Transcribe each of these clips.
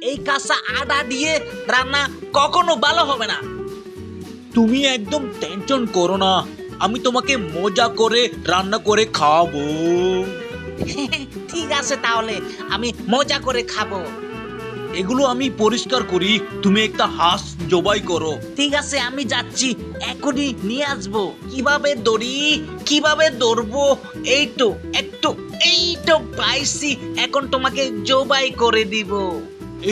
এই কাঁচা আদা দিয়ে রান্না কখনো ভালো হবে না। তুমি একদম টেনশন করো না, আমি তোমাকে মজা করে রান্না করে খাওয়াবো। ঠিক আছে, তাহলে আমি মজা করে খাবো। এগুলো আমি পরিষ্কার করি, তুমি একটা হাঁস জবাই করো। ঠিক আছে, আমি যাচ্ছি, এখনই নিয়ে আসবো। কিভাবে ধরবো? এই তো পাইছি, এখন তোমাকে জবাই করে দিব।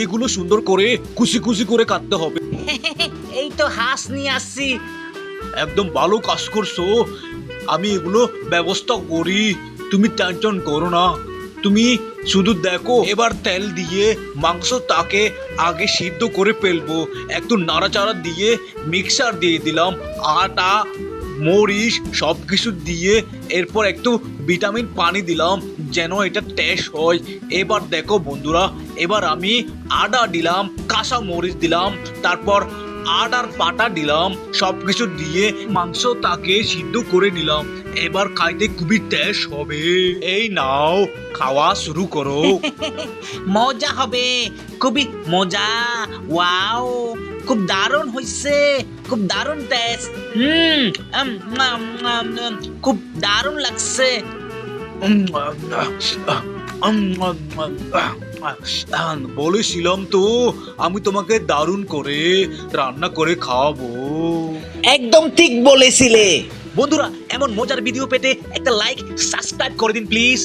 এইগুলো সুন্দর করে কুচি কুচি করে কাটতে হবে। এই তো হাঁস নিয়ে আসছি। একদম ভালো কাজ করছো, আমি এগুলো ব্যবস্থা করি, তুমি টেনশন করো না। তুমি শুধু দেখো, এবার তেল দিয়ে মাংসটাকে আগে সিদ্ধ করে ফেলবো। একটু নাড়াচাড়া দিয়ে মিক্সার দিয়ে দিলাম, আটা মরিচ সব কিছু দিয়ে, এরপর একটু ভিটামিন পানি দিলাম যেন এটা টেস্ট হয়। এবার দেখো বন্ধুরা, এবার আমি আদা দিলাম, কাঁচা মরিচ দিলাম, তারপর আদার পাটা দিলাম, সবকিছু দিয়ে মাংসটাকে সিদ্ধ করে নিলাম। এবার খাইতে খুবই টেস্ট হবে। এই নাও, খাওয়া শুরু করো। মজা হবে, খুবই মজা। ওয়াও, খুব দারুণ হইছে, খুব দারুণ টেস্ট। খুব দারুণ লাগছে। বলেছিলাম তো, আমি তোমাকে দারুণ করে রান্না করে খাওয়াবো। একদম ঠিক বলেছিলে। বন্ধুরা, এমন মজার ভিডিও পেতে একটা লাইক সাবস্ক্রাইব করে দিন প্লিজ।